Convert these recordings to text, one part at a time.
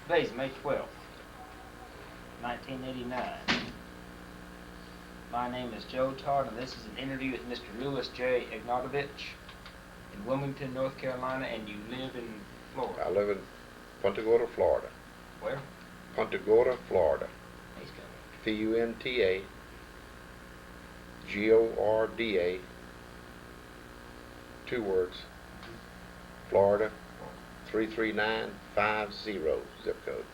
Today's May 12th, 1989. My name is Joe Todd, and this is an interview with Mr. U.S.J. Egnatovich in Wilmington, North Carolina, and you live in Florida. I live in Punta Gorda, Florida. Where? Punta Gorda, Florida. He's got Puntagorda, 2 words, Florida, 33950 zip code. Okay.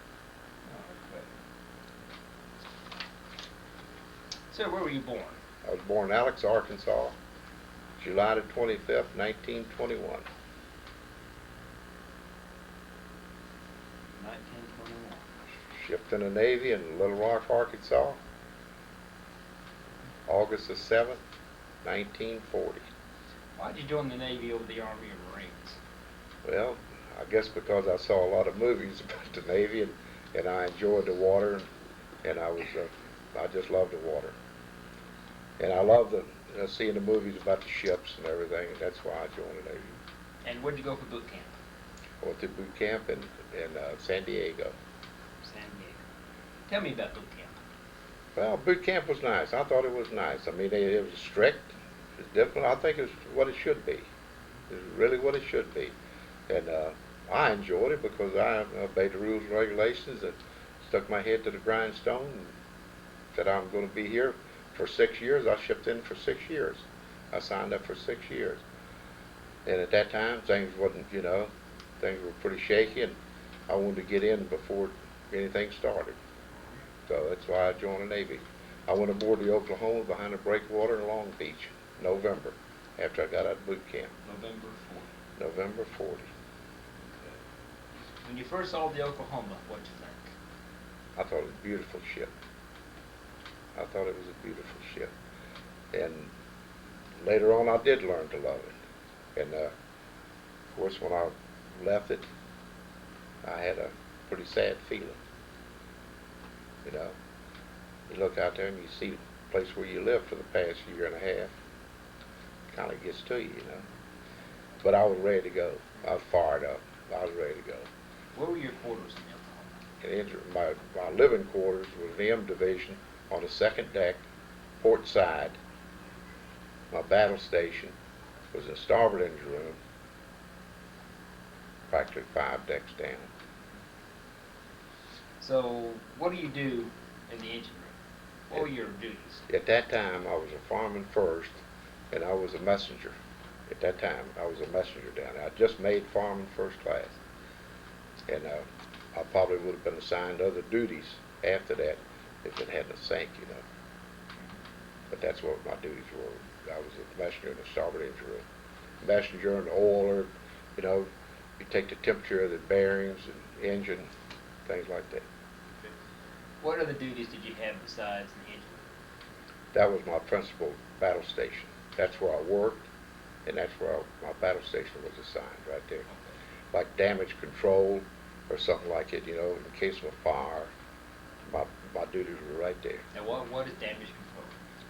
So, where were you born? I was born in Alex, Arkansas, July the 25th, 1921. 1921. Shipped in the Navy in Little Rock, Arkansas, August the 7th, 1940. Why'd you join the Navy over the Army or Marines? Well, I guess because I saw a lot of movies about the Navy, and I enjoyed the water, and I just loved the water. And I love seeing the movies about the ships and everything, and that's why I joined the Navy. And where'd you go for boot camp? I went to boot camp in San Diego. San Diego. Tell me about boot camp. Well, boot camp was nice. I thought it was nice. I mean, it was strict. It was different. I think it's what it should be. It's really what it should be. And I enjoyed it because I obeyed the rules and regulations and stuck my head to the grindstone and said I'm going to be here for 6 years. I shipped in for 6 years. I signed up for 6 years. And at that time, things wasn't, things were pretty shaky, and I wanted to get in before anything started. So that's why I joined the Navy. I went aboard the Oklahoma behind the breakwater in Long Beach, November, after I got out of boot camp. November 40. November 40. When you first saw the Oklahoma, what'd you think? I thought it was a beautiful ship. I thought it was a beautiful ship. And later on, I did learn to love it. And of course, when I left it, I had a pretty sad feeling. You look out there and you see the place where you lived for the past year and a half. It kind of gets to you, But I was ready to go. I was fired up. I was ready to go. Where were your quarters in the Oklahoma? My living quarters was the M Division on the second deck, port side. My battle station was in starboard engine room, practically 5 decks down. So, what do you do in the engine room? What were your duties? At that time, I was a fireman first, and I was a messenger. At that time, I was a messenger down there. I just made fireman first class. And I probably would have been assigned other duties after that if it hadn't sank, But that's what my duties were. I was a messenger in the starboard engine room. Messenger and oiler, you take the temperature of the bearings and engine, things like that. What other duties did you have besides the engine room? That was my principal battle station. That's where I worked, and that's where my battle station was assigned, right there. Okay. Like damage control or something like it, in case of a fire, my duties were right there. Now, what is damage control?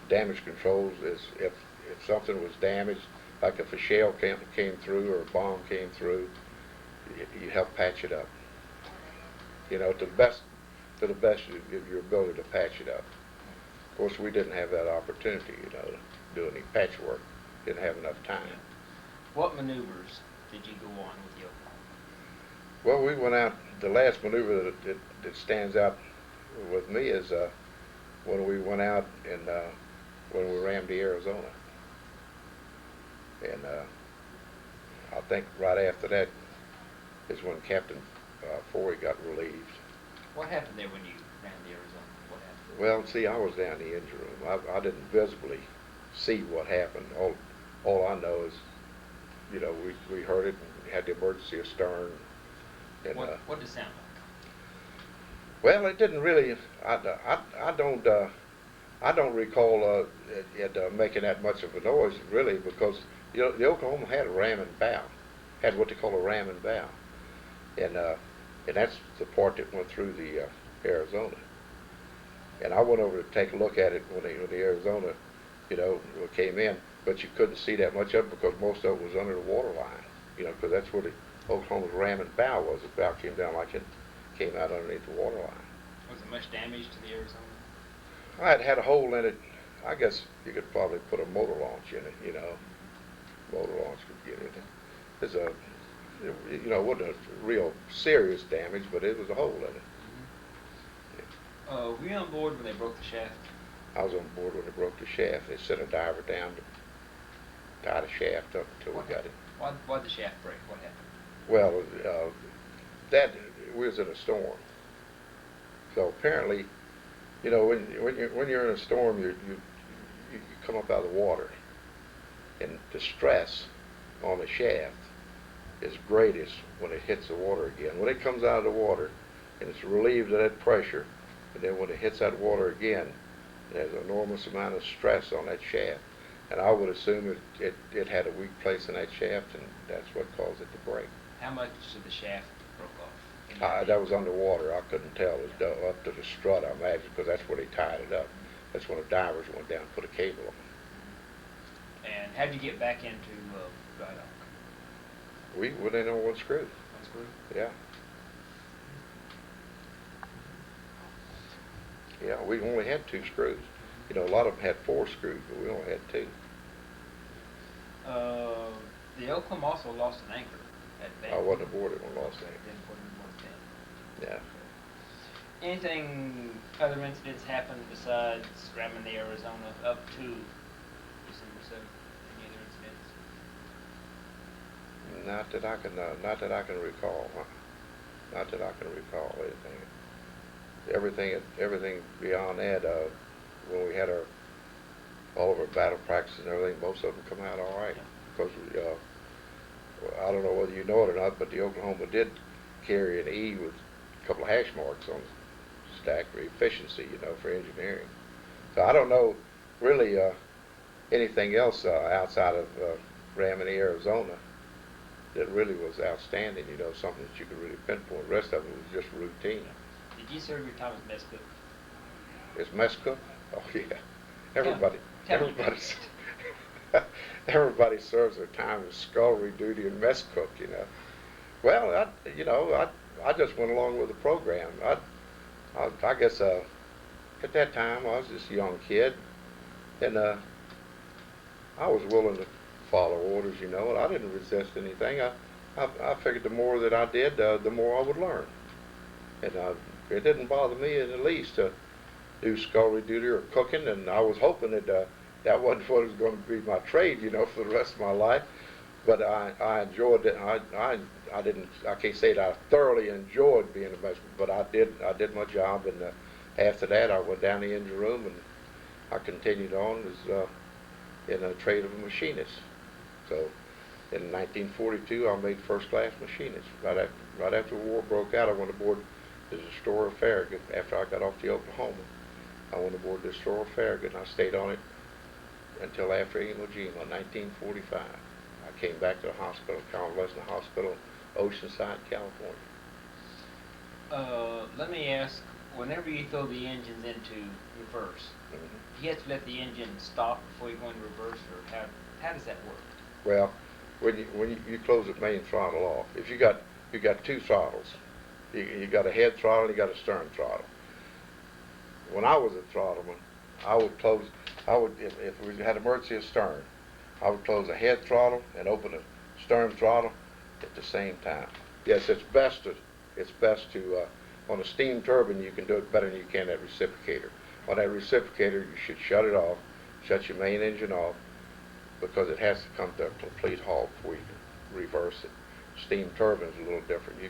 Damage controls is if something was damaged, like if a shell came through or a bomb came through, you help patch it up. To the best of your ability to patch it up. Of course, we didn't have that opportunity, to do any patchwork. Didn't have enough time. What maneuvers did you go on with the Oklahoma? Well, we went out. The last maneuver that stands out with me is when we went out and when we rammed the Arizona. And I think right after that is when Captain Forey got relieved. What happened there when you ran the Arizona? What happened? Well, see, I was down in the engine room. I didn't visibly see what happened. All I know is, we heard it and had the emergency astern. And, what did it sound like? Well, it didn't really. I don't recall it making that much of a noise really, because the Oklahoma had a ramming bow, had what they call a ramming bow, and that's the part that went through the Arizona. And I went over to take a look at it when the Arizona, came in, but you couldn't see that much of it because most of it was under the water line, because that's where the Oklahoma's ramming bow was. The bow came down like came out underneath the water line. Was there much damage to the Arizona? I had a hole in it. I guess you could probably put a motor launch in it, you know. Motor launch could get in it. There's a, you know, it wasn't a real serious damage, but it was a hole in it. Were you on board when they broke the shaft? I was on board when they broke the shaft. They sent a diver down to tie the shaft up until we got it. Why'd the shaft break? What happened? Well, that we was in a storm. So apparently, you know, when you're in a storm, you come up out of the water, and the stress on the shaft is greatest when it hits the water again. When it comes out of the water, and it's relieved of that pressure, and then when it hits that water again, there's an enormous amount of stress on that shaft. And I would assume it had a weak place in that shaft, and that's what caused it to break. How much of the shaft broke off? That was underwater. I couldn't tell. It was up to the strut, I imagine, because that's where they tied it up. That's when the divers went down and put a cable on. And how'd you get back into dry dock? We went in on one screw. One screw? Yeah. Yeah, we only had 2 screws. You know, a lot of them had 4 screws, but we only had 2. The Oklahoma also lost an anchor at Battle. I wasn't aboard it when lost anchor. Yeah. Anything, other incidents happened besides ramming the Arizona up to December 7th? Any other incidents? Not that I can recall. Not that I can recall anything. Everything beyond that, when we had all of our battle practice and everything, most of them come out all right. Because I don't know whether you know it or not, but the Oklahoma did carry an E with a couple of hash marks on the stack for efficiency, you know, for engineering. So I don't know really anything else outside of ramming the Arizona that really was outstanding, you know, something that you could really pinpoint. The rest of it was just routine. Did you serve your time as mess cook? As mess cook? Oh yeah. Everybody serves their time as scullery duty and mess cook, you know. Well, I just went along with the program. I guess at that time I was just a young kid, and I was willing to follow orders, you know, and I didn't resist anything. I figured the more that I did, the more I would learn. And it didn't bother me in the least to do scullery duty or cooking, and I was hoping that that wasn't what was going to be my trade, you know, for the rest of my life. But I enjoyed it. I can't say that I thoroughly enjoyed being a mess, but I did my job, and after that I went down the engine room and I continued on as in a trade of a machinist. So in 1942 I made first class machinist. Right after the war broke out, I went aboard as a store of Farragut. After I got off the Oklahoma, I went aboard the store of Farragut, and I stayed on it until after Iwo Jima, 1945. I came back to the hospital, Convalescent Hospital, Oceanside, California. Let me ask, whenever you throw the engines into reverse, you have to let the engine stop before you go into reverse, or how does that work? Well, when you close the main throttle off, if you got 2 throttles, you got a head throttle and you got a stern throttle. When I was a throttleman, if we had emergency astern, I would close the head throttle and open the stern throttle at the same time. Yes, it's best to on a steam turbine you can do it better than you can that reciprocator. On that reciprocator you should shut it off, shut your main engine off, because it has to come to a complete halt before you can reverse it. Steam turbine is a little different. You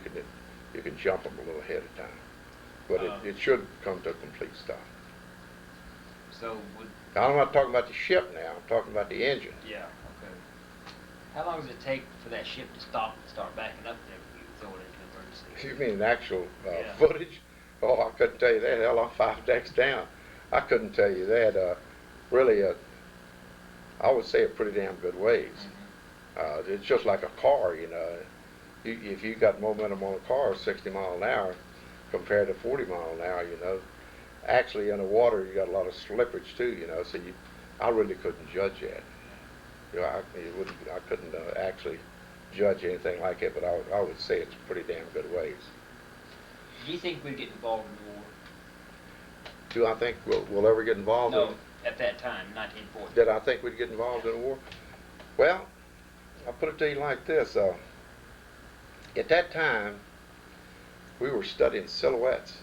can jump them a little ahead of time, but it should come to a complete stop. So I'm not talking about the ship now. I'm talking about the engine. Yeah. Okay. How long does it take for that ship to stop and start backing up there when you throw it into emergency? You mean actual footage? Oh, I couldn't tell you that. Hell, I'm 5 decks down. I couldn't tell you that. Really, I would say a pretty damn good ways. It's just like a car, you know. If you got momentum on a car, 60 miles an hour, compared to 40 miles an hour, you know. Actually, in the water, you got a lot of slippage too, you know. So I really couldn't judge that. You know, I couldn't actually judge anything like it, but I would say it's pretty damn good ways. Do you think we'd get involved in the war? Do I think we'll ever get involved in No, at that time, 1940. Did I think we'd get involved in a war? Well, I'll put it to you like this. At that time, we were studying silhouettes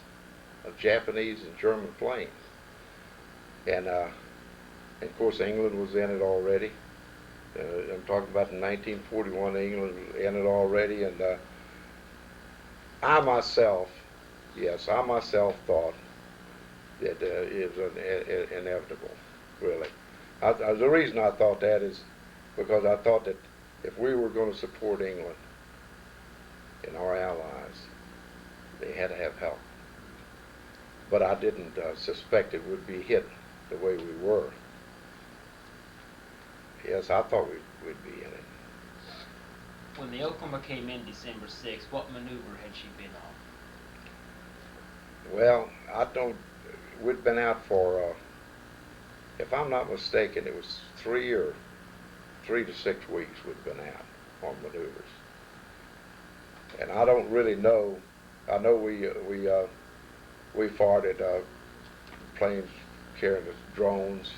of Japanese and German planes. And of course, England was in it already. I'm talking about in 1941, England was in it already. And I myself thought that it was inevitable, really. The reason I thought that is because I thought that if we were going to support England and our allies, they had to have help. But I didn't suspect it would be hit the way we were. Yes, I thought we'd be in it. When the Oklahoma came in December 6th, what maneuver had she been on? Well, we'd been out for, if I'm not mistaken, it was 3 to 6 weeks we'd been out on maneuvers. And I don't really know. I know we fired at planes carrying drones,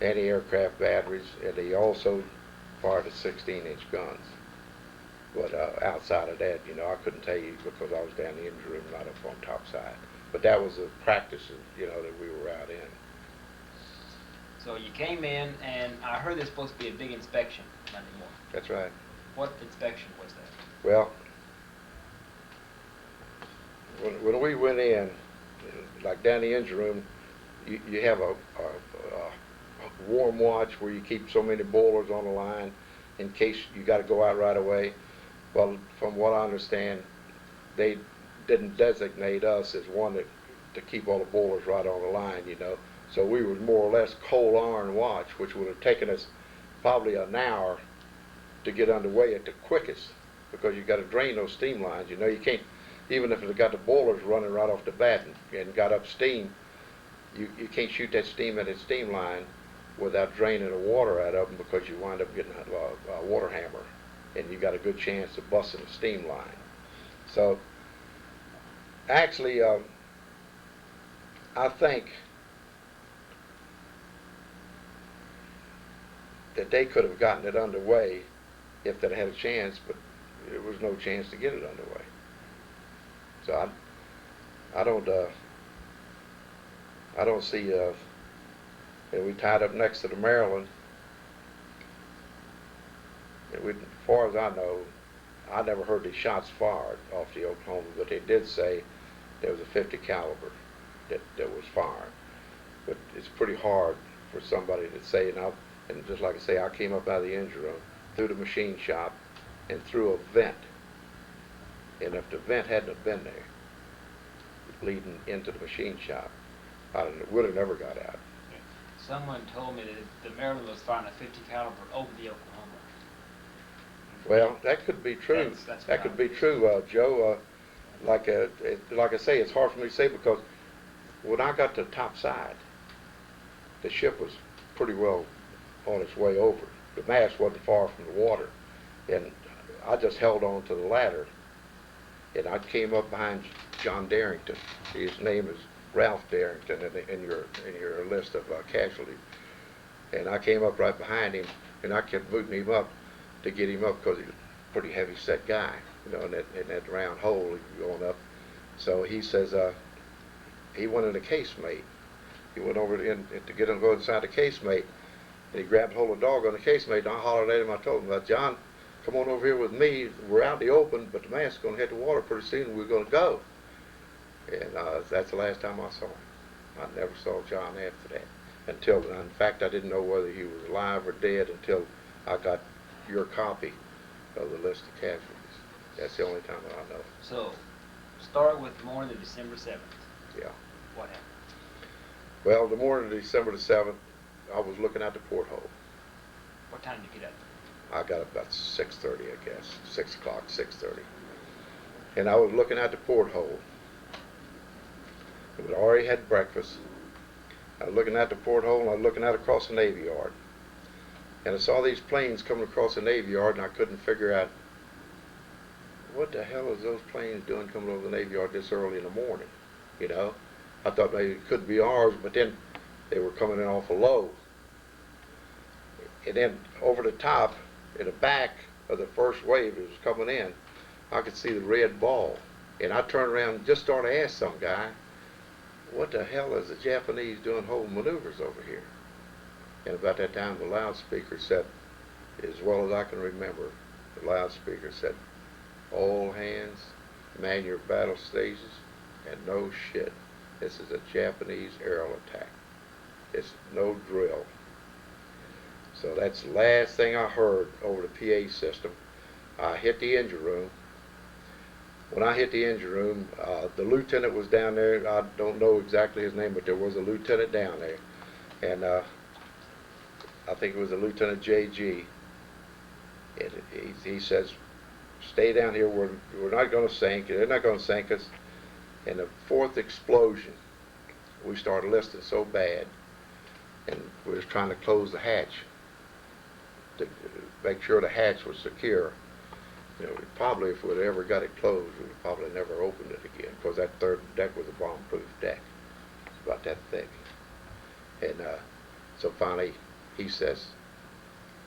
anti-aircraft batteries, and they also fired at 16-inch guns. But outside of that, I couldn't tell you because I was down in the engine room, not up on top side. But that was the practices, that we were out in. So you came in, and I heard there's supposed to be a big inspection Monday morning. That's right. What inspection was that? Well, when we went in, like down in the engine room, you have a warm watch where you keep so many boilers on the line in case you got to go out right away. Well, from what I understand, they didn't designate us as one to keep all the boilers right on the line, So we was more or less cold iron watch, which would have taken us probably an hour to get underway at the quickest, because you got to drain those steam lines. You can't, even if it got the boilers running right off the bat and got up steam, you can't shoot that steam at its steam line without draining the water out of them, because you wind up getting a water hammer, and you got a good chance of busting the steam line. So actually, I think that they could have gotten it underway if they'd had a chance, but there was no chance to get it underway. So I don't see. And we tied up next to the Maryland. And as far as I know, I never heard the shots fired off the Oklahoma, but they did say there was a .50 caliber that was fired. But it's pretty hard for somebody to say. And just like I say, I came up out of the engine room, through the machine shop, and through a vent. And if the vent hadn't have been there, leading into the machine shop, I would have never got out. Someone told me that the Maryland was firing a .50 caliber over the Oklahoma. Well, that could be true. That could be true, Joe. Like I say, it's hard for me to say, because when I got to the top side, the ship was pretty well on its way over. The mast wasn't far from the water, and I just held on to the ladder, and I came up behind John Darrington. His name is Ralph Darrington in your list of casualties. And I came up right behind him, and I kept moving him up to get him up, because he's a pretty heavy set guy, in that round hole going up. So he says he wanted a casemate. He went over to get him to go inside the casemate, and he grabbed hold of the dog on the casemate, and I hollered at him. I told him, John, come on over here with me. We're out in the open, but the mast's going to hit the water pretty soon, and we're going to go. And that's the last time I saw him. I never saw John after that. In fact, I didn't know whether he was alive or dead until I got your copy of the list of casualties. That's the only time that I know. So, start with the morning of December 7th. Yeah. What happened? Well, the morning of December the 7th, I was looking out the porthole. What time did you get up? I got up about 6:30, I guess. 6 o'clock, 6:30. And I was looking out the porthole. We already had breakfast. I was looking out the porthole, and I was looking out across the Navy Yard. And I saw these planes coming across the Navy Yard, and I couldn't figure out what the hell is those planes doing coming over the Navy Yard this early in the morning? You know, I thought maybe it could be ours, but then they were coming in awful low. And then over the top, in the back of the first wave that was coming in, I could see the red ball. And I turned around and just started to ask some guy, what the hell is the Japanese doing holding maneuvers over here? And about that time the loudspeaker said, as well as I can remember, the loudspeaker said, all hands, man your battle stations, and no shit, this is a Japanese aerial attack. It's no drill. So that's the last thing I heard over the PA system. I hit the engine room. When I hit the engine room, the lieutenant was down there. I don't know exactly his name, but there was a lieutenant down there. And I think it was a Lieutenant J.G. And he says, stay down here. We're not going to sink. They're not going to sink us. And the fourth explosion, we started listening so bad, and we was trying to close the hatch to make sure the hatch was secure. You know, probably if we'd ever got it closed, we'd probably never opened it again, because that third deck was a bomb-proof deck. It's about that thick. And so finally, he says,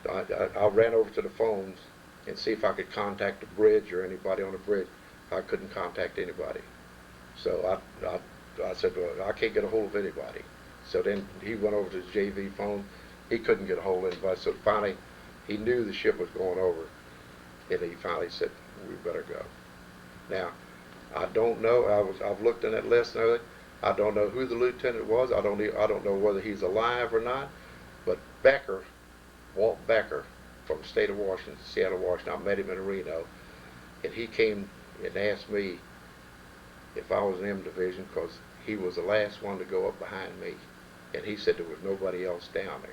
I ran over to the phones and see if I could contact the bridge or anybody on the bridge. I couldn't contact anybody. So I said, well, I can't get a hold of anybody. So then he went over to the JV phone. He couldn't get a hold of anybody. So finally, he knew the ship was going over. And he finally said, we better go. Now, I don't know. I've looked in that list and everything. I don't know who the lieutenant was. I don't know whether he's alive or not. But Becker, Walt Becker, from the state of Washington, Seattle, Washington, I met him in Reno, and he came and asked me if I was in M Division, because he was the last one to go up behind me, and he said there was nobody else down there.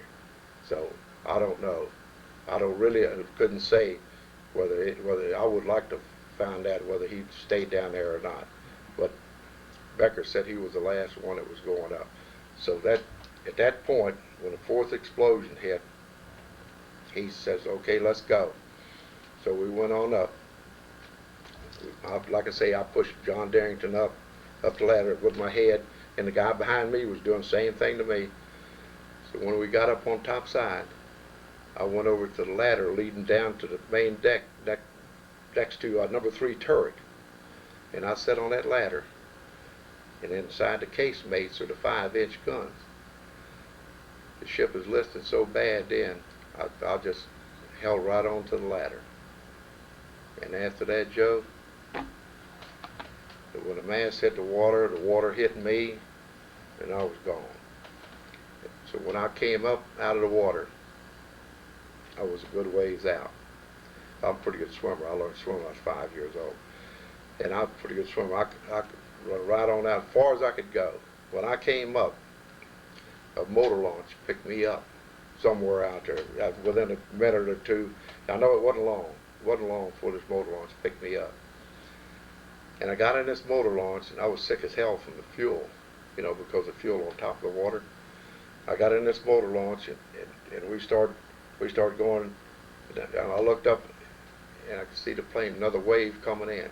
So I don't know. I couldn't say whether I would like to find out whether he stayed down there or not. But Becker said he was the last one that was going up. So that at that point, when the fourth explosion hit, he says, okay, let's go. So we went on up. Like I say, I pushed John Darrington up the ladder with my head, and the guy behind me was doing the same thing to me. So when we got up on top side, I went over to the ladder leading down to the main deck next to number 3 turret. And I sat on that ladder, and inside the casemates are the 5-inch guns. The ship was listed so bad then, I just held right on to the ladder. And after that, Joe, when the mast hit the water hit me, and I was gone. So when I came up out of the water, I was a good ways out. I'm a pretty good swimmer. I learned to swim when I was 5 years old. And I'm a pretty good swimmer. I could run right on out as far as I could go. When I came up, a motor launch picked me up somewhere out there within a minute or two. I know it wasn't long. It wasn't long before this motor launch picked me up. And I got in this motor launch, and I was sick as hell from the fuel, you know, because the fuel on top of the water. I got in this motor launch, and we started going, and I looked up, and I could see the plane, another wave coming in.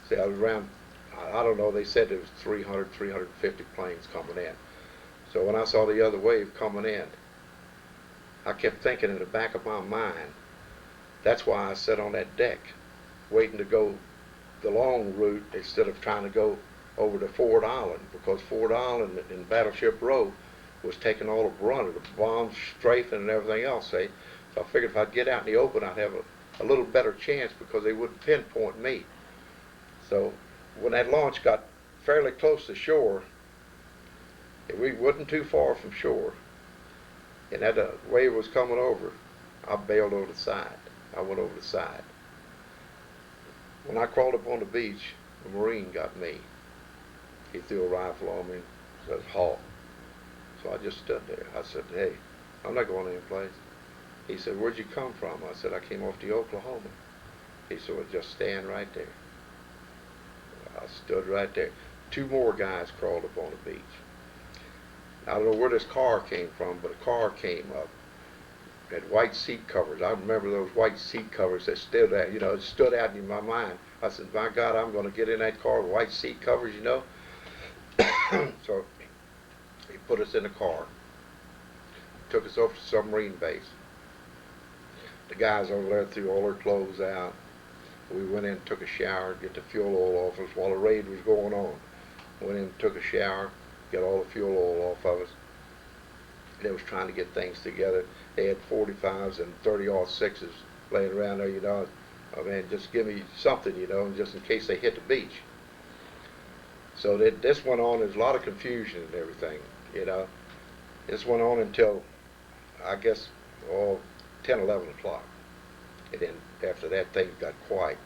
See, I was around, I don't know, they said there was 300, 350 planes coming in. So when I saw the other wave coming in, I kept thinking in the back of my mind, that's why I sat on that deck, waiting to go the long route instead of trying to go over to Ford Island, because Ford Island and Battleship Row was taking all the brunt of the bombs, strafing, and everything else, see? So I figured if I'd get out in the open, I'd have a little better chance because they wouldn't pinpoint me. So when that launch got fairly close to shore, we wasn't too far from shore, and that wave was coming over, I bailed over the side. I went over the side. When I crawled up on the beach, a Marine got me. He threw a rifle on me and said, halt. So I just stood there. I said, hey, I'm not going any place. He said, where'd you come from? I said, I came off the Oklahoma. He said, well, just stand right there. I stood right there. 2 more guys crawled up on the beach. I don't know where this car came from, but a car came up. had white seat covers. I remember those white seat covers that stood out, you know, it stood out in my mind. I said, my God, I'm going to get in that car with white seat covers, you know. So he put us in the car, took us over to submarine base. The guys over there threw all their clothes out. We went in, took a shower, get the fuel oil off us while the raid was going on. Went in, took a shower, got all the fuel oil off of us. They was trying to get things together. They had 45s and 30-06s laying around there, you know. Oh man, just give me something, you know, just in case they hit the beach. So this went on. There's a lot of confusion and everything, you know. This went on until, I guess, 10, 11 o'clock. And then after that, things got quiet.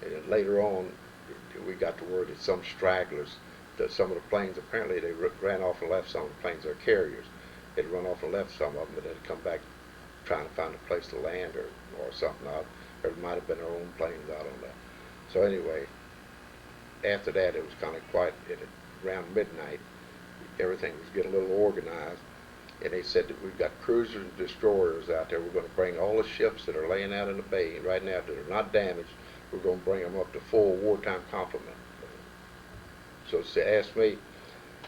And then later on, we got the word that some stragglers, that some of the planes, apparently they ran off and left some of the planes, they're carriers. They'd run off and left some of them, but they'd come back trying to find a place to land or something. Or it might have been their own planes, I don't know. So anyway, after that, it was kind of quiet. Around midnight, everything was getting a little organized. And they said that we've got cruisers and destroyers out there. We're going to bring all the ships that are laying out in the bay right now that are not damaged. We're going to bring them up to full wartime complement. So they asked me,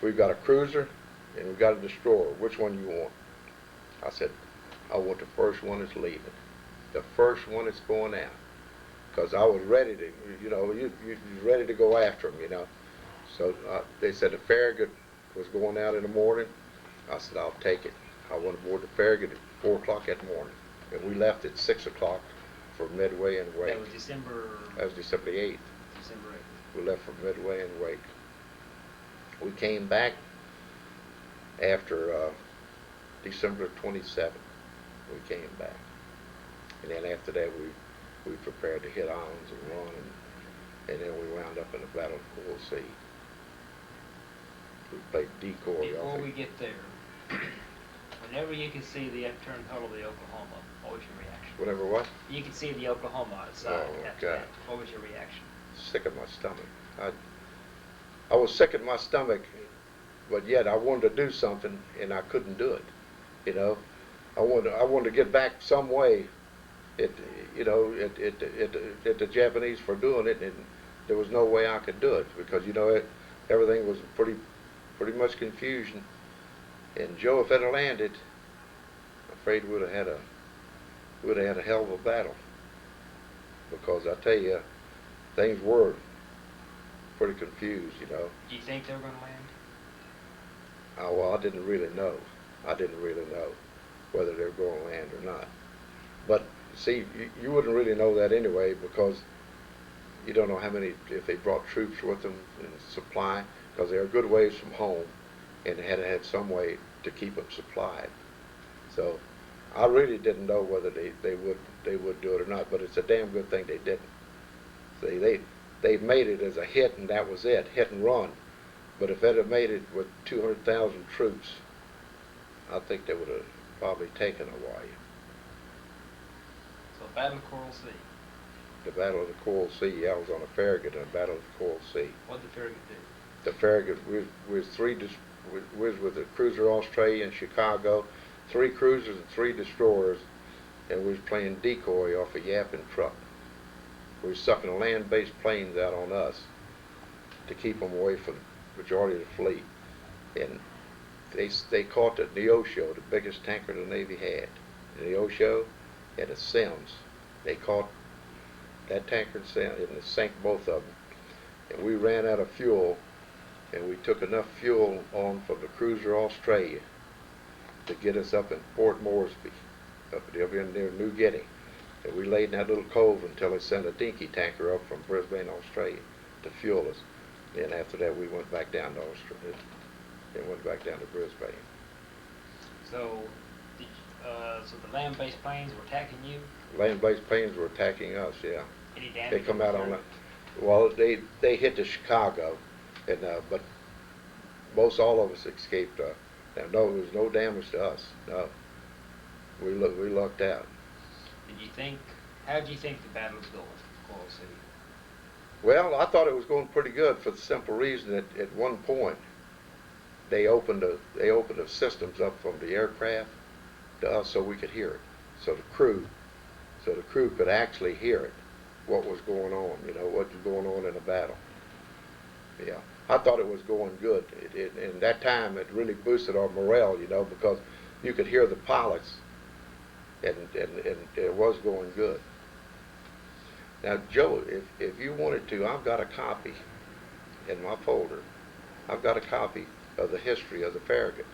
we've got a cruiser and we've got a destroyer. Which one do you want? I said, I want the first one that's leaving. The first one that's going out. Because I was ready to, you know, you're ready to go after them, you know. So they said the Farragut was going out in the morning. I said, I'll take it. I went aboard the Farragut at 4 o'clock that morning. And we left at 6 o'clock for Midway and Wake. That was December... That was December 8th. December 8th. We left for Midway and Wake. We came back after December 27th. We came back. And then after that, we prepared to hit islands and run. And then we wound up in the Battle of Coral Sea. We played decoy. Before we get there, whenever you could see the upturned hull of the Oklahoma, what was your reaction? Whatever what? You could see the Oklahoma outside. Oh, after God. that. What was your reaction? Sick of my stomach. I was sick of my stomach, but yet I wanted to do something, and I couldn't do it. You know, I wanted to get back some way. At the Japanese for doing it, and there was no way I could do it because you know everything was pretty much confusion. And Joe, if it had landed, I'm afraid we'd have had a hell of a battle. Because I tell you, things were pretty confused, you know. Do you think they were going to land? Well, I didn't really know. I didn't really know whether they were going to land or not. But see, you wouldn't really know that anyway because you don't know how many, if they brought troops with them and supply, because they're a good ways from home, and they had some way to keep them supplied. So I really didn't know whether they would do it or not, but it's a damn good thing they didn't. They made it as a hit, and that was it, hit and run. But if they'd have made it with 200,000 troops, I think they would have probably taken Hawaii. So Battle of Coral Sea. The Battle of the Coral Sea. I was on a Farragut in the Battle of the Coral Sea. What did the Farragut do? The Farragut, we was with the cruiser Australia in Chicago, 3 cruisers and 3 destroyers, and we was playing decoy off a yapping truck. We was sucking land-based planes out on us to keep them away from the majority of the fleet. And they caught the Neosho, the biggest tanker the Navy had. The Neosho and the Sims. They caught that tanker and it sank both of them. And we ran out of fuel, and we took enough fuel on from the cruiser Australia to get us up in Port Moresby, up near New Guinea. And we laid in that little cove until they sent a dinky tanker up from Brisbane, Australia, to fuel us. Then after that, we went back down to Australia. Then went back down to Brisbane. So, so the land-based planes were attacking you? Land-based planes were attacking us, yeah. Any damage? They come out on that. Well, they hit the Chicago, and but most all of us escaped. No, there was no damage to us. No, we lucked out. Did you think? How did you think the battle was going, Coral Sea? Well, I thought it was going pretty good for the simple reason that at one point they opened the systems up from the aircraft, to us so we could hear it. So the crew could actually hear it, what was going on, you know, what was going on in the battle. Yeah, I thought it was going good. In that time, it really boosted our morale, you know, because you could hear the pilots, and it was going good. Now, Joe, if you wanted to, I've got a copy in my folder. I've got a copy of the history of the Farragut,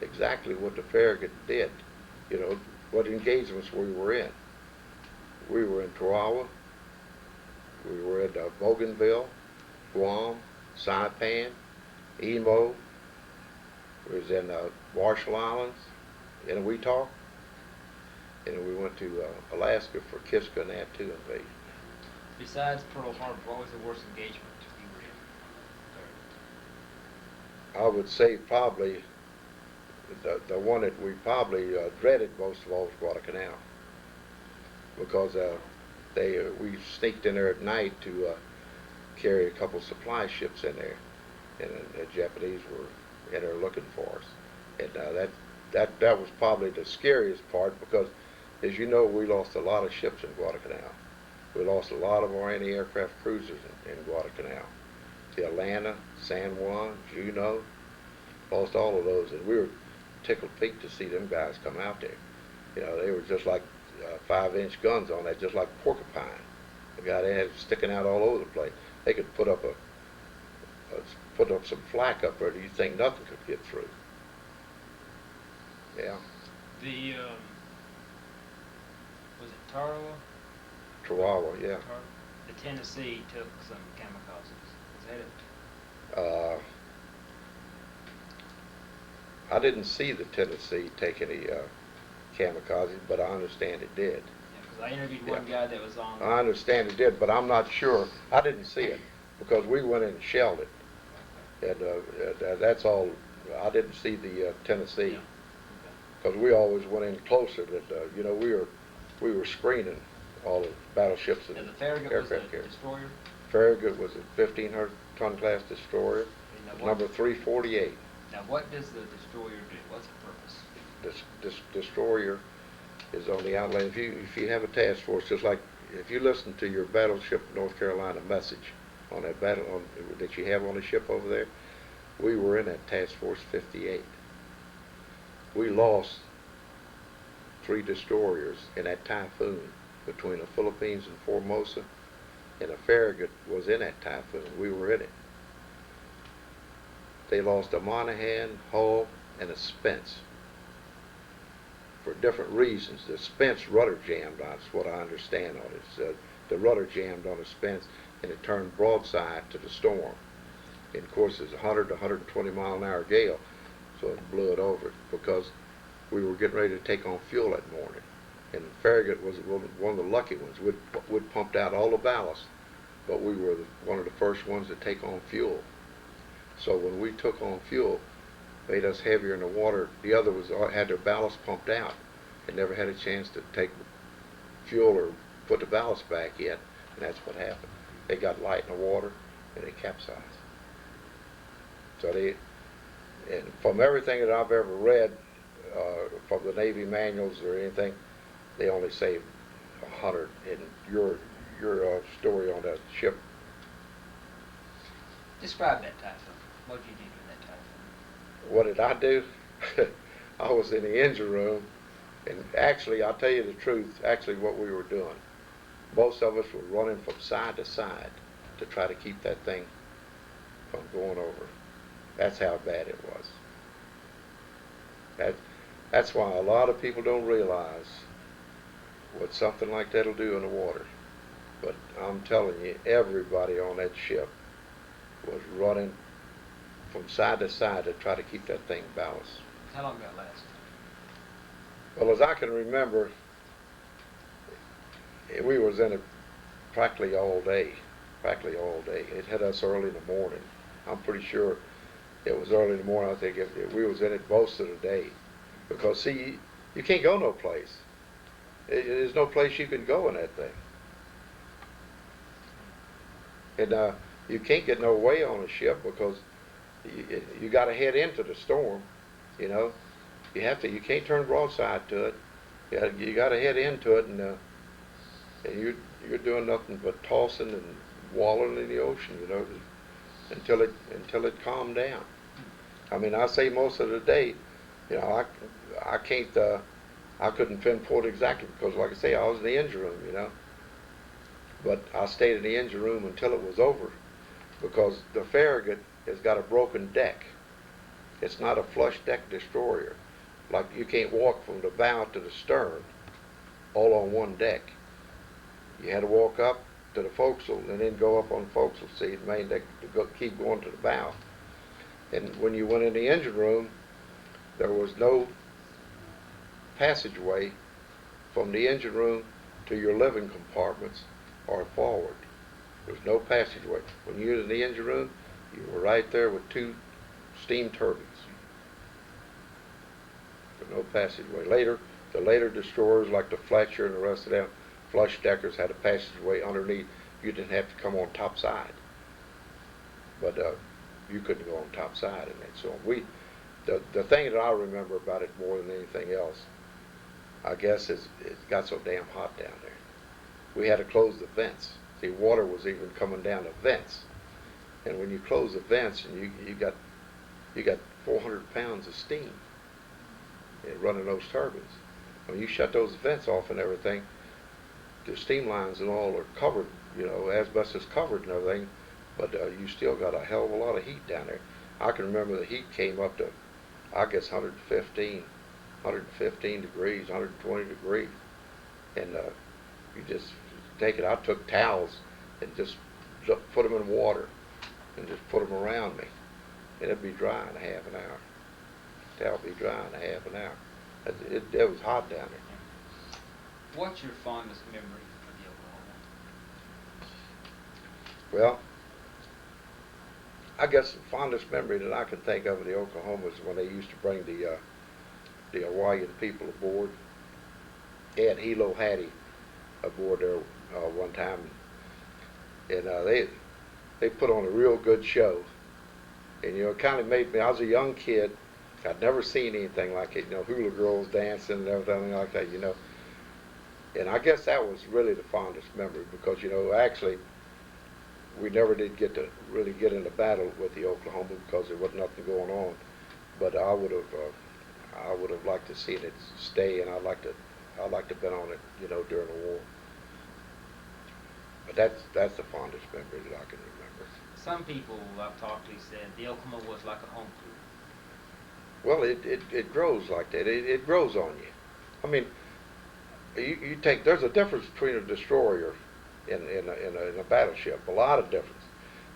exactly what the Farragut did, you know, what engagements we were in. We were in Tarawa, we were in Bougainville, Guam, Saipan, Emo, we was in Marshall Islands, in Weetah, and we went to Alaska for Kiska and Attu invasion. Besides Pearl Harbor, what was the worst engagement you were in? I would say probably the one that we probably dreaded most of all was Guadalcanal, because we sneaked in there at night to carry a couple supply ships in there, and the Japanese were in there looking for us, and that was probably the scariest part, because as you know, we lost a lot of ships in Guadalcanal. We lost a lot of our anti-aircraft cruisers in Guadalcanal. The Atlanta, San Juan, Juno, lost all of those, and we were tickled pink to see them guys come out there. You know, they were just like 5-inch guns on that, just like porcupine. The guy they had sticking out all over the place. They could put up some flak up there that you think nothing could get through. Yeah. The was it Tarawa? Tarawa, yeah. The Tennessee took some kamikazes. Is that it? I didn't see the Tennessee take any kamikazes, but I understand it did. Yeah, because I interviewed one guy that was on. I understand it did, but I'm not sure. I didn't see it because we went in and shelled it, and that's all. I didn't see the Tennessee because we always went in closer. That you know, we were screening all the battleships and the Farragut aircraft was a carriers. destroyer? Farragut was a 1,500-ton class destroyer, number 348. Now, what does the destroyer do? What's the purpose? This destroyer is on the outline. If you have a task force, just like if you listen to your Battleship North Carolina message on that that you have on the ship over there, we were in that task force 58. We lost 3 destroyers in that typhoon between the Philippines and Formosa, and a Farragut was in that typhoon. We were in it. They lost a Monaghan, Hull, and a Spence for different reasons. The Spence rudder jammed, that's what I understand on it. The rudder jammed on the Spence, and it turned broadside to the storm. And of course, it's 100 to 120 mile an hour gale, so it blew it over because we were getting ready to take on fuel that morning. And Farragut was one of the lucky ones. We'd pumped out all the ballast, but we were one of the first ones to take on fuel. So when we took on fuel, made us heavier in the water. The other had their ballast pumped out and never had a chance to take fuel or put the ballast back in, and that's what happened. They got light in the water and they capsized. So and from everything that I've ever read, from the Navy manuals or anything, they only saved 100. In your story on that ship. Describe that typhoon. What did you do during that typhoon? What did I do? I was in the engine room, and actually, I'll tell you the truth, actually what we were doing, most of us were running from side to side to try to keep that thing from going over. That's how bad it was. That's why a lot of people don't realize what something like that will do in the water. But I'm telling you, everybody on that ship was running from side to side to try to keep that thing balanced. How long did that last? Well, as I can remember, we was in it practically all day. It hit us early in the morning. I'm pretty sure it was early in the morning. I think we was in it most of the day. Because, see, you can't go no place. There's no place you can go in that thing. And you can't get no way on a ship because you got to head into the storm, you know. You have to. You can't turn broadside to it. You got to head into it, and you're doing nothing but tossing and wallowing in the ocean, until it calmed down. I mean, I say most of the day, I can't. I couldn't pinpoint exactly because, like I say, I was in the engine room, But I stayed in the engine room until it was over, because the Farragut has got a broken deck. It's not a flush deck destroyer. Like, you can't walk from the bow to the stern all on one deck. You had to walk up to the forecastle and then go up on the forecastle seat, main deck, to keep going to the bow. And when you went in the engine room, there was no passageway from the engine room to your living compartments or forward. There was no passageway. When you were in the engine room, you were right there with two steam turbines. No passageway. The later destroyers like the Fletcher and the rest of them, flush deckers, had a passageway underneath. You didn't have to come on top side, but you couldn't go on top side in it. So the thing that I remember about it more than anything else, I guess, is it got so damn hot down there. We had to close the vents. See, water was even coming down the vents, and when you close the vents, and you got 400 pounds of steam running those turbines. When you shut those vents off and everything, the steam lines and all are covered, asbestos covered and everything, but you still got a hell of a lot of heat down there. I can remember the heat came up to, I guess, 115 degrees, 120 degrees, and you just take it. I took towels and just put them in water and just put them around me, and it'd be dry in a half an hour. Towel be dry in a half an hour. It was hot down there. What's your fondest memory of the Oklahoma? Well, I guess the fondest memory that I can think of the Oklahoma is when they used to bring the Hawaiian people aboard. They had Hilo Hattie aboard there one time, and they put on a real good show. And it kind of made me. I was a young kid. I'd never seen anything like it, hula girls dancing and everything like that, And I guess that was really the fondest memory because, actually, we never did get to really get into battle with the Oklahoma because there was nothing going on. But I would have liked to seen it stay, and I'd like to been on it, during the war. But that's the fondest memory that I can remember. Some people I've talked to said the Oklahoma was like a home crew. Well, it grows like that. It grows on you. I mean, you take. There's a difference between a destroyer and a battleship. A lot of difference.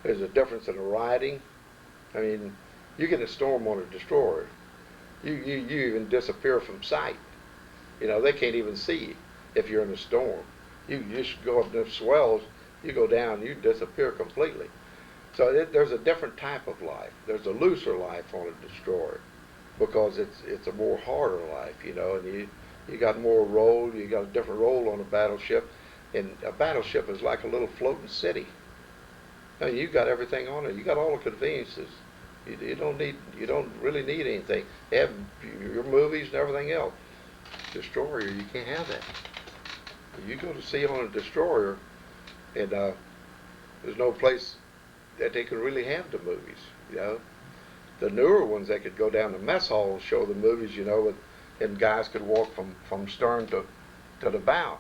There's a difference in the riding. I mean, you get a storm on a destroyer, you even disappear from sight. They can't even see you if you're in a storm. You just go up the swells, you go down, you disappear completely. So there's a different type of life. There's a looser life on a destroyer, because it's a more harder life, and you got more role, you got a different role on a battleship, and a battleship is like a little floating city. I mean, you got everything on it. You got all the conveniences. You don't really need anything. You have your movies and everything else. Destroyer, you can't have that. You go to sea on a destroyer, and there's no place that they can really have the movies, The newer ones, they could go down to mess hall and show the movies, and guys could walk from stern to the bow.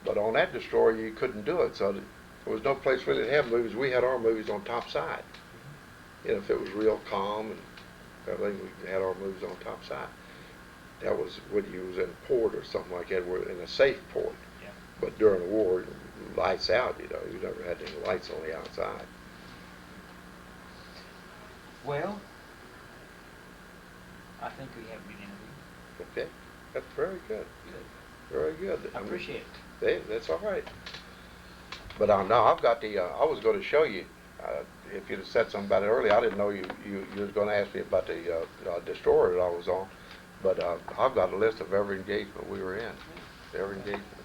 But on that destroyer, you couldn't do it, so there was no place really to have movies. We had our movies on top side. If it was real calm and everything, we had our movies on top side. That was when you was in port or something like that, we're in a safe port. Yeah. But during the war, lights out, you never had any lights on the outside. Well, I think we have a good interview. Okay, that's very good. Good. Very good. I appreciate it. That's all right. But now I've got I was going to show you. If you'd have said something about it earlier, I didn't know you was going to ask me about the destroyer that I was on. But I've got a list of every engagement we were in. Every engagement.